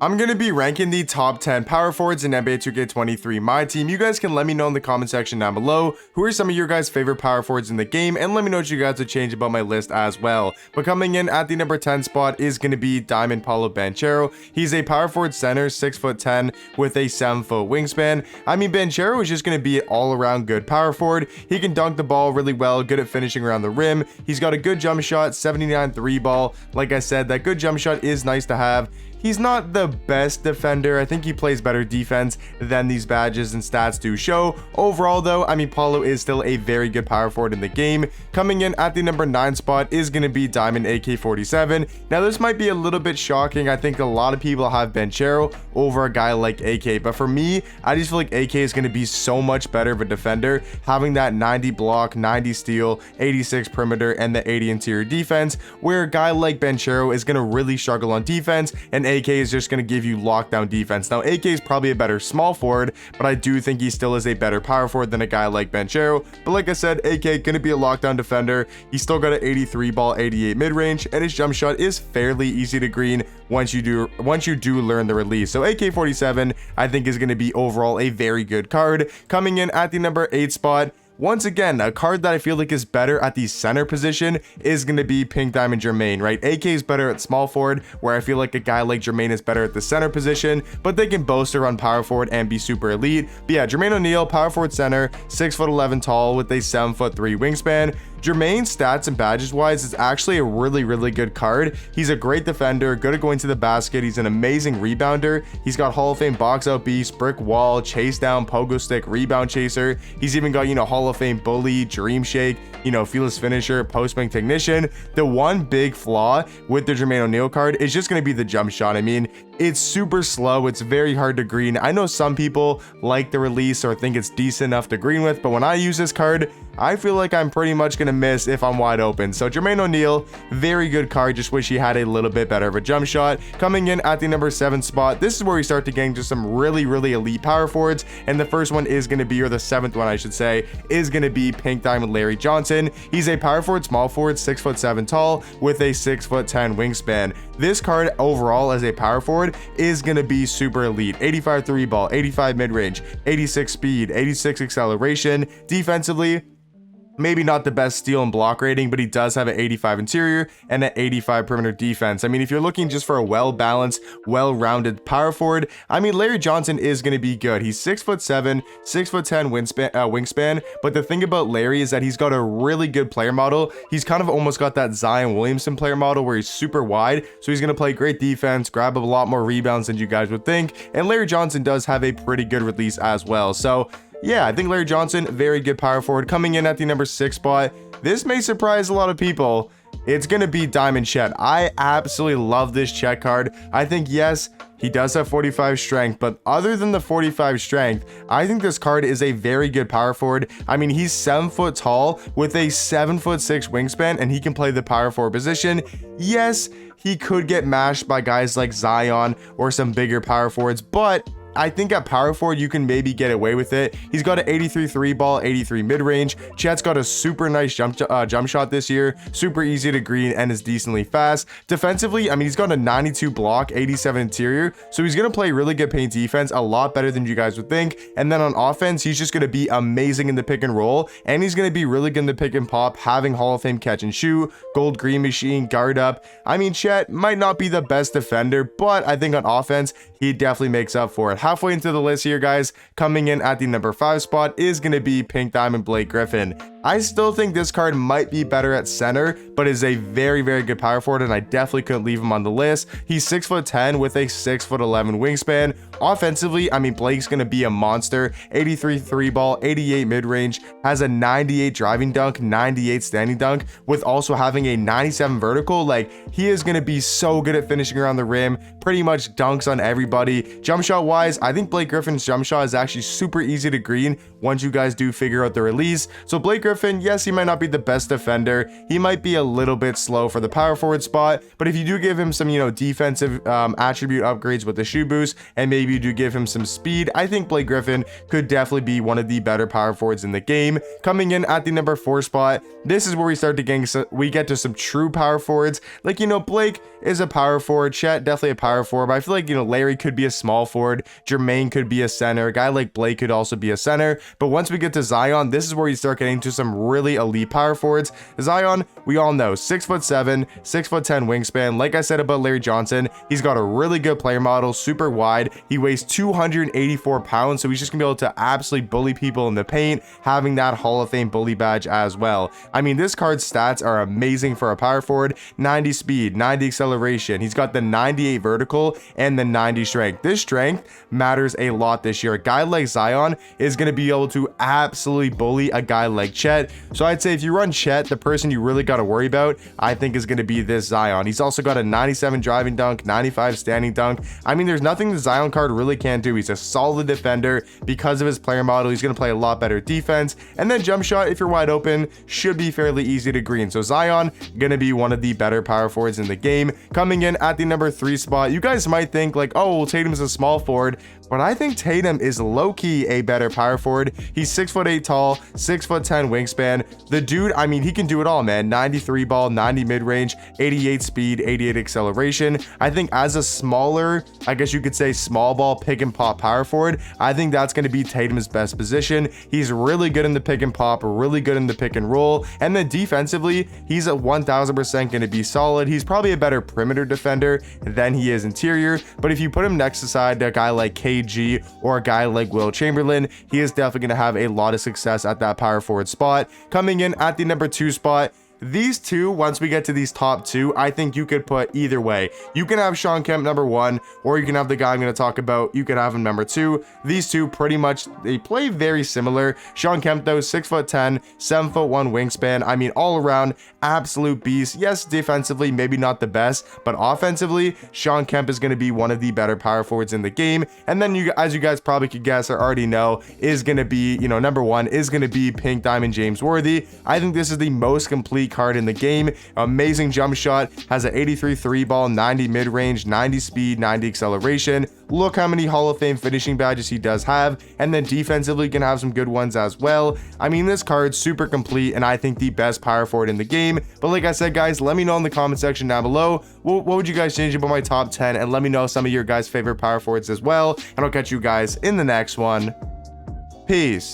I'm going to be ranking the top 10 power forwards in NBA 2K23 my team. You guys can let me know in the comment section down below who are some of your guys' favorite power forwards in the game, and let me know what you guys would change about my list as well. But coming in at the number 10 spot is going to be Diamond Paulo Banchero. He's a power forward center, 6'10" with a 7-foot wingspan. I mean, Banchero is just going to be an all-around good power forward. He can dunk the ball really well, good at finishing around the rim. He's got a good jump shot, 79 3 ball. Like I said, that good jump shot is nice to have. He's not the best defender. I think he plays better defense than these badges and stats do show. Overall though, I mean, Paulo is still a very good power forward in the game. Coming in at the number 9 spot is going to be Diamond AK-47. Now this might be a little bit shocking. I think a lot of people have Banchero over a guy like AK, but for me, I just feel like AK is going to be so much better of a defender, having that 90 block, 90 steal, 86 perimeter, and the 80 interior defense, where a guy like Banchero is going to really struggle on defense, and AK is just going to give you lockdown defense. Now AK is probably a better small forward, but I do think he still is a better power forward than a guy like Banchero. But like I said, AK going to be a lockdown defender. He's still got an 83 ball, 88 mid-range, and his jump shot is fairly easy to green once you do learn the release. So AK-47 I think is going to be overall a very good card. Coming in at the number 8 spot, once again, a card that I feel like is better at the center position is going to be Pink Diamond Jermain, right? AK is better at small forward, where I feel like a guy like Jermain is better at the center position, but they can both run power forward and be super elite. But yeah, Jermaine O'Neill, power forward center, 6'11" tall with a 7'3" wingspan. Jermaine's stats and badges wise is actually a really good card. He's a great defender, good at going to the basket. He's an amazing rebounder. He's got Hall of Fame box out beast, brick wall, chase down, pogo stick, rebound chaser. He's even got, Hall of Fame bully, dream shake, fearless finisher, post bank technician. The one big flaw with the Jermaine O'Neill card is just going to be the jump shot. I mean, it's super slow. It's very hard to green. I know some people like the release or think it's decent enough to green with, but when I use this card, I feel like I'm pretty much going to miss if I'm wide open. So Jermaine O'Neill, very good card. Just wish he had a little bit better of a jump shot. Coming in at the number 7 spot, this is where we start to get into some really elite power forwards. And the first one is going to be, or the 7th one I should say, is going to be Pink Diamond Larry Johnson. He's a power forward, small forward, 6'7" tall with a 6'10" wingspan. This card overall as a power forward is going to be super elite. 85 3 ball, 85 mid-range, 86 speed, 86 acceleration. Defensively, maybe not the best steal and block rating, but he does have an 85 interior and an 85 perimeter defense. I mean, if you're looking just for a well-balanced, well-rounded power forward, I mean, Larry Johnson is going to be good. He's 6'7", 6'10" wingspan, but the thing about Larry is that he's got a really good player model. He's kind of almost got that Zion Williamson player model where he's super wide, so he's going to play great defense, grab a lot more rebounds than you guys would think, and Larry Johnson does have a pretty good release as well. So yeah, I think Larry Johnson, very good power forward. Coming in at the number 6 spot, this may surprise a lot of people. It's going to be Diamond Chet. I absolutely love this Chet card. I think, yes, he does have 45 strength, but other than the 45 strength, I think this card is a very good power forward. I mean, he's 7 foot tall with a 7'6" wingspan, and he can play the power forward position. Yes, he could get mashed by guys like Zion or some bigger power forwards, but I think at power forward, you can maybe get away with it. He's got an 83 3 ball, 83 mid-range. Chet's got a super nice jump shot this year, super easy to green, and is decently fast. Defensively, I mean, he's got a 92 block, 87 interior, so he's going to play really good paint defense, a lot better than you guys would think. And then on offense, he's just going to be amazing in the pick and roll, and he's going to be really good in the pick and pop, having Hall of Fame catch and shoot, gold green machine, guard up. I mean, Chet might not be the best defender, but I think on offense, he definitely makes up for it. Halfway into the list here, guys, coming in at the number 5 spot is going to be Pink Diamond Blake Griffin. I still think this card might be better at center, but is a very good power forward, and I definitely couldn't leave him on the list. He's 6'10" with a 6'11" wingspan. Offensively, I mean, Blake's going to be a monster. 83 3 ball, 88 mid-range, has a 98 driving dunk, 98 standing dunk, with also having a 97 vertical. Like, he is going to be so good at finishing around the rim, pretty much dunks on everybody. Jump shot wise, I think Blake Griffin's jump shot is actually super easy to green once you guys do figure out the release. So Blake Griffin Griffin, yes, he might not be the best defender. He might be a little bit slow for the power forward spot, but if you do give him some, defensive attribute upgrades with the shoe boost, and maybe you do give him some speed, I think Blake Griffin could definitely be one of the better power forwards in the game. Coming in at the number 4 spot, this is where we get to some true power forwards. Like, Blake is a power forward, Chet definitely a power forward, but I feel like, Larry could be a small forward, Jermaine could be a center, a guy like Blake could also be a center. But once we get to Zion, this is where you start getting to some really elite power forwards. Zion, we all know, 6'7", 6'10" wingspan. Like I said about Larry Johnson, he's got a really good player model, super wide. He weighs 284 pounds, so he's just gonna be able to absolutely bully people in the paint, having that Hall of Fame bully badge as well. I mean, this card's stats are amazing for a power forward. 90 speed, 90 acceleration. He's got the 98 vertical and the 90 strength. This strength matters a lot this year. A guy like Zion is going to be able to absolutely bully a guy like Chet. So I'd say if you run Chet, the person you really got to worry about, I think, is going to be this Zion. He's also got a 97 driving dunk, 95 standing dunk. I mean, there's nothing the Zion card really can't do. He's a solid defender because of his player model. He's going to play a lot better defense. And then jump shot, if you're wide open, should be fairly easy to green. So Zion, going to be one of the better power forwards in the game. Coming in at the number 3 spot, you guys might think like, oh, well, Tatum's a small forward, but I think Tatum is low-key a better power forward. He's 6'8" tall, 6'10" wingspan. The dude, I mean, he can do it all, man. 93 ball, 90 mid-range, 88 speed, 88 acceleration. I think as a smaller, I guess you could say small ball pick and pop power forward, I think that's going to be Tatum's best position. He's really good in the pick and pop, really good in the pick and roll, and then defensively, he's a 1000% going to be solid. He's probably a better perimeter defender than he is interior, but if you put him next to a guy like KG or a guy like Will Chamberlain, he is definitely going to have a lot of success at that power forward spot. Coming in at the number 2 spot, these two, once we get to these top 2, I think you could put either way. You can have Shawn Kemp number 1, or you can have the guy I'm going to talk about, you could have him number 2. These two pretty much, they play very similar. Shawn Kemp though, 6'10", 7'1" wingspan. I mean, all around, absolute beast. Yes, defensively, maybe not the best, but offensively, Shawn Kemp is going to be one of the better power forwards in the game. And then, as you guys probably could guess or already know, is going to be, number 1 is going to be Pink Diamond James Worthy. I think this is the most complete card in the game. Amazing jump shot, has an 83 3 ball, 90 mid-range, 90 speed, 90 acceleration. Look how many Hall of Fame finishing badges he does have, and then defensively can have some good ones as well. I mean, this card's super complete, and I think the best power forward in the game. But like I said, guys, let me know in the comment section down below, what would you guys change about my top 10, and let me know some of your guys' favorite power forwards as well, and I'll catch you guys in the next one. Peace.